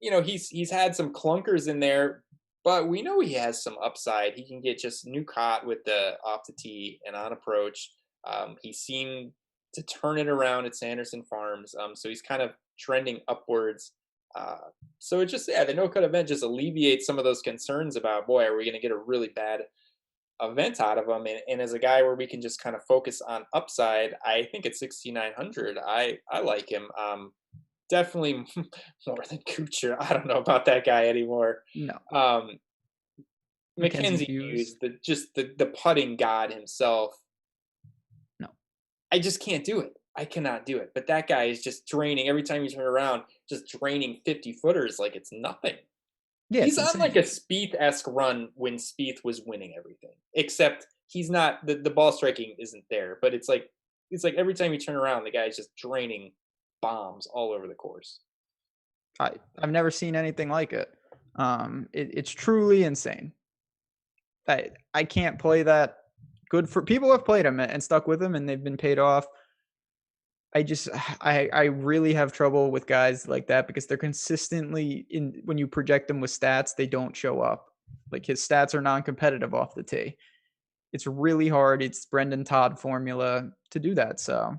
he's had some clunkers in there, but we know he has some upside. He can get just new caught with the off the tee and on approach. He seemed to turn it around at Sanderson Farms, so he's kind of trending upwards. Uh, so it just, yeah, the no cut event just alleviates some of those concerns about, boy, are we going to get a really bad event out of him? And as a guy where we can just kind of focus on upside, I think at 6,900, I like him. Definitely more than Kuchar. I don't know about that guy anymore. No, Um, Mackenzie Mackenzie Hughes. Hughes, the putting god himself. No. I just can't do it. I cannot do it. But that guy is just draining every time you turn around, just draining 50 footers like it's nothing. Yeah, He's it's on like a insane. Spieth esque run when Spieth was winning everything, except he's not. The ball striking isn't there, but it's like every time you turn around, the guy's just draining bombs all over the course. I've never seen anything like it. It's truly insane. I can't play that. Good for people who have played him and stuck with him, and they've been paid off. I just I really have trouble with guys like that because they're consistently in when you project them with stats, they don't show up. Like his stats are non-competitive off the tee. It's really hard. It's Brendan Todd formula to do that. So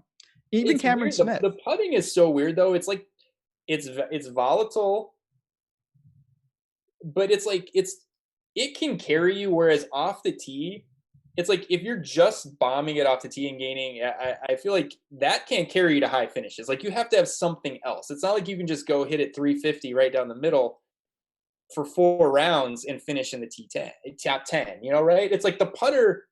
even It's Cameron weird. Smith. The putting is so weird though. It's like it's volatile, but it's like it can carry you. Whereas off the tee, it's like if you're just bombing it off the tee and gaining, I feel like that can't carry you to high finishes. Like you have to have something else. It's not like you can just go hit it 350 right down the middle for 4 rounds and finish in the T10, top 10. Right? It's like the putter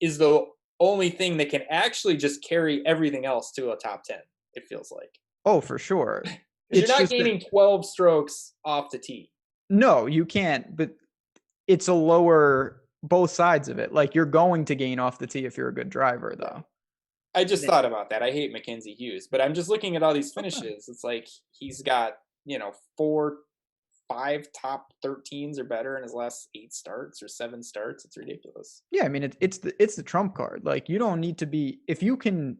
is the only thing that can actually just carry everything else to a top 10. It feels like. Oh, for sure. Because you're It's not just that gaining 12 strokes off the tee. no, you can't, but it's a lower both sides of it. Like you're going to gain off the tee if you're a good driver though. Right. I just Yeah. thought about that. I hate Mackenzie Hughes, but I'm just looking at all these Okay. finishes. It's like he's got, 4, 5 top 13s or better in his last 8 starts or 7 starts. It's ridiculous. Yeah, I mean it's the trump card. Like you don't need to be if you can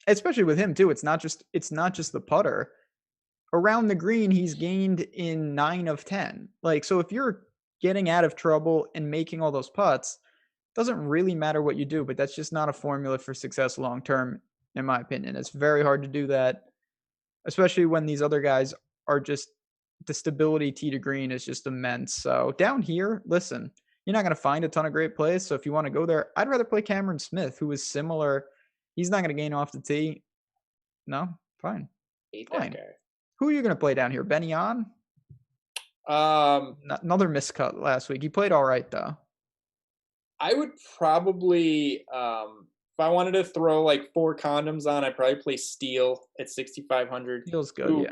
especially with him too, it's not just the putter. Around the green, he's gained in 9 of 10. Like so if you're getting out of trouble and making all those putts, doesn't really matter what you do, but that's just not a formula for success long term in my opinion. It's very hard to do that, especially when these other guys are just the stability tee to green is just immense. So down here, listen, you're not going to find a ton of great plays. So if you want to go there, I'd rather play Cameron Smith, who is similar. He's not going to gain off the tee. No, fine, Hate that fine. guy. Who are you going to play down here? Benny on? Another miscut last week. He played all right though. I would probably, if I wanted to throw like 4 condoms on, I'd probably play Steele at 6,500. Feels good,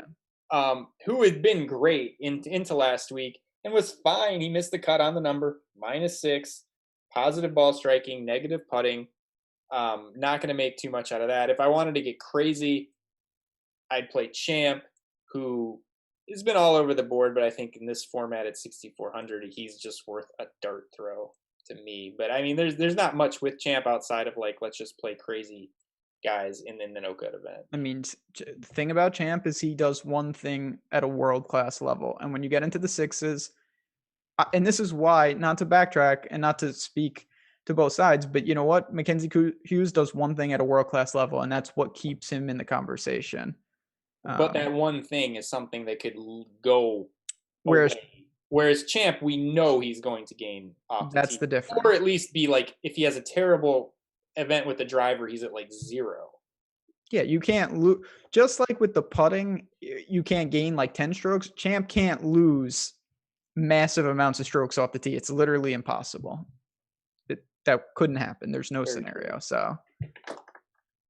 yeah. Who had been great into last week and was fine. He missed the cut on the number, -6, positive ball striking, negative putting. Not going to make too much out of that. If I wanted to get crazy, I'd play Champ, who has been all over the board, but I think in this format at 6,400, he's just worth a dart throw to me. But I mean, there's not much with Champ outside of like, let's just play crazy guys in the no-cut event. I mean, the thing about Champ is he does one thing at a world-class level. And when you get into the sixes, and this is why, not to backtrack and not to speak to both sides, but you know what? Mackenzie Hughes does one thing at a world-class level, and that's what keeps him in the conversation. But that one thing is something that could go whereas away. Whereas Champ, we know he's going to gain off the that's tee, the difference. or at least be like, if he has a terrible event with the driver, he's at like 0. Yeah, you can't lose. Just like with the putting, you can't gain like 10 strokes. Champ can't lose massive amounts of strokes off the tee. It's literally impossible. That couldn't happen. There's no scenario. So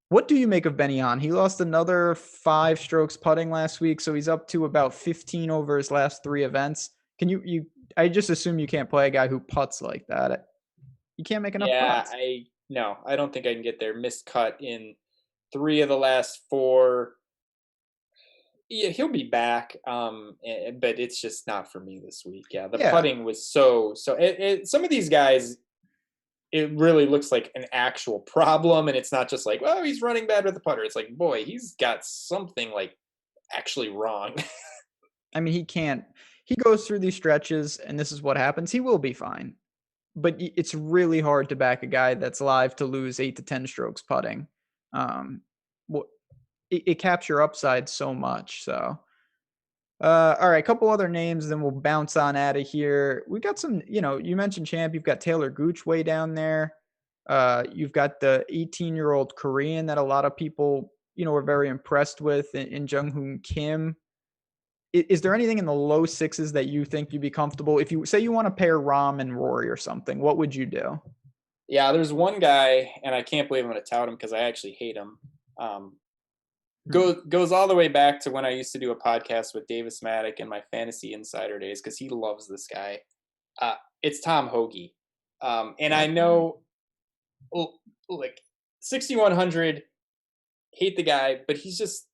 what do you make of Benny on? He lost another 5 strokes putting last week, so he's up to about 15 over his last 3 events. Can you I just assume you can't play a guy who putts like that. You can't make enough putts. No, I don't think I can get there. Missed cut in 3 of the last 4. Yeah, he'll be back, but it's just not for me this week. Yeah, the putting was so. Some of these guys, it really looks like an actual problem, and it's not just like, well, he's running bad with the putter. It's like, boy, he's got something like actually wrong. I mean, he can't. He goes through these stretches, and this is what happens. He will be fine, but it's really hard to back a guy that's live to lose 8 to 10 strokes putting. It caps your upside so much. So, all right, a couple other names, then we'll bounce on out of here. We got some, you mentioned Champ. You've got Taylor Gooch way down there. You've got the 18-year-old Korean that a lot of people, were very impressed with in Jung-Hoon Kim. Is there anything in the low 6s that you think you'd be comfortable? If you say you want to pair Rahm and Rory or something, what would you do? Yeah, there's one guy, and I can't believe I'm going to tout him because I actually hate him. Goes all the way back to when I used to do a podcast with Davis Maddock in my fantasy insider days because he loves this guy. It's Tom Hoagie. And I know, like, 6,100, hate the guy, but he's just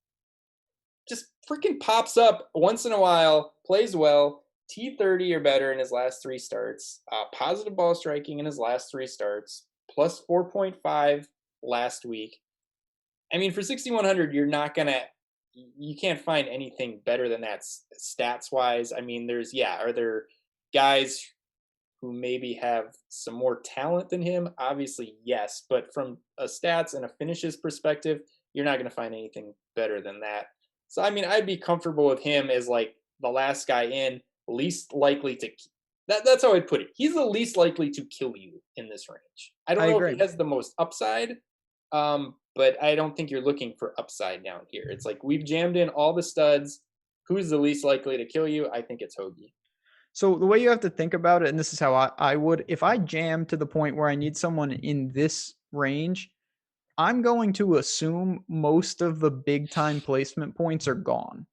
freaking pops up once in a while, plays well, T30 or better in his last 3 starts, positive ball striking in his last 3 starts, plus 4.5 last week. I mean, for 6,100, you can't find anything better than that stats-wise. I mean, are there guys who maybe have some more talent than him? Obviously, yes, but from a stats and a finishes perspective, you're not going to find anything better than that. So, I mean, I'd be comfortable with him as like the last guy in, least likely to. That's how I'd put it. He's the least likely to kill you in this range. I don't know if he has the most upside, but I don't think you're looking for upside down here. It's like we've jammed in all the studs. Who's the least likely to kill you? I think it's Hoagie. So the way you have to think about it, and this is how I would, if I jam to the point where I need someone in this range, I'm going to assume most of the big time placement points are gone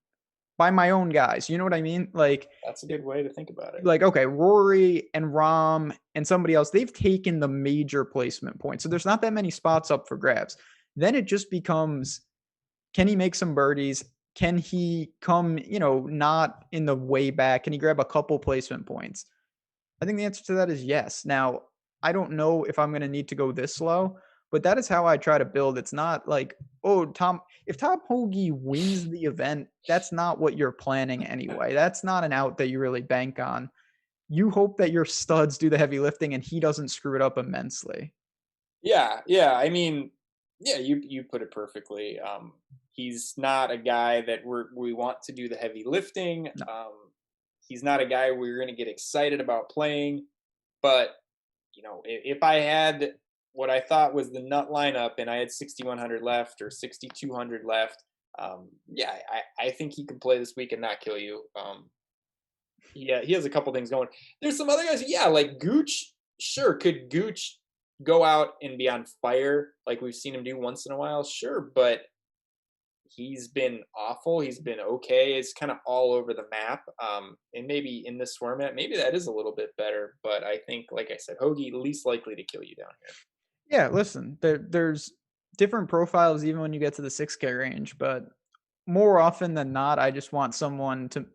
by my own guys. You know what I mean? Like, that's a good way to think about it. Like, okay, Rory and Rahm and somebody else, they've taken the major placement points. So there's not that many spots up for grabs. Then it just becomes, can he make some birdies? Can he come, not in the way back? Can he grab a couple placement points? I think the answer to that is yes. Now, I don't know if I'm going to need to go this low, but that is how I try to build. It's not like, if Tom Hoagie wins the event, that's not what you're planning anyway. That's not an out that you really bank on. You hope that your studs do the heavy lifting and he doesn't screw it up immensely. Yeah. I mean, yeah, you put it perfectly. He's not a guy that we want to do the heavy lifting. No. He's not a guy we're going to get excited about playing. But if I had what I thought was the nut lineup and I had 6,100 left or 6,200 left, yeah, I think he can play this week and not kill you. Yeah, he has a couple things going. There's some other guys, yeah, like Gooch. Sure, could Gooch go out and be on fire like we've seen him do once in a while? Sure, but he's been awful. He's been okay. It's kind of all over the map. And maybe in this format, maybe that is a little bit better. But I think, like I said, Hoagie least likely to kill you down here. Yeah, listen, there's different profiles even when you get to the 6K range, but more often than not, I just want someone to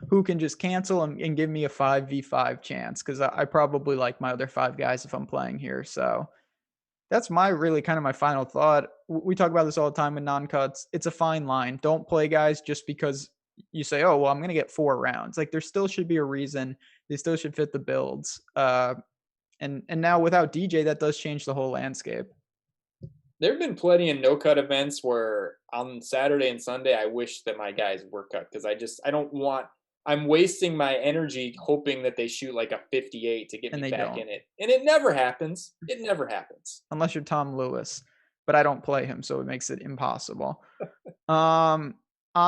who can just cancel and give me a 5v5 chance because I probably like my other 5 guys if I'm playing here. So that's my really kind of my final thought. We talk about this all the time with non-cuts. It's a fine line. Don't play guys just because you say, oh, well, I'm going to get 4 rounds. Like there still should be a reason. They still should fit the builds. And now without DJ, that does change the whole landscape. There have been plenty of no cut events where on Saturday and Sunday I wish that my guys were cut because I don't want I'm wasting my energy hoping that they shoot like a 58 to get And me they back don't. in it. And it never happens. It never happens. Unless you're Tom Lewis, but I don't play him, so it makes it impossible. On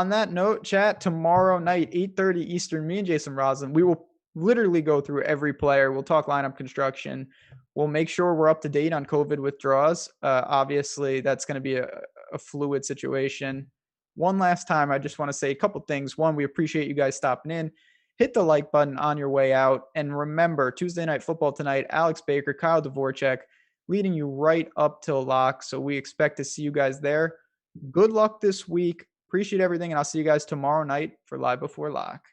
that note, chat, tomorrow night, 8:30 Eastern, me and Jason Roslin, we will literally go through every player. We'll talk lineup construction. We'll make sure we're up to date on COVID withdrawals. Obviously, that's going to be a fluid situation. One last time, I just want to say a couple things. One, we appreciate you guys stopping in. Hit the like button on your way out. And remember, Tuesday Night Football tonight, Alex Baker, Kyle Dvorchak, leading you right up till lock. So we expect to see you guys there. Good luck this week. Appreciate everything, and I'll see you guys tomorrow night for Live Before Lock.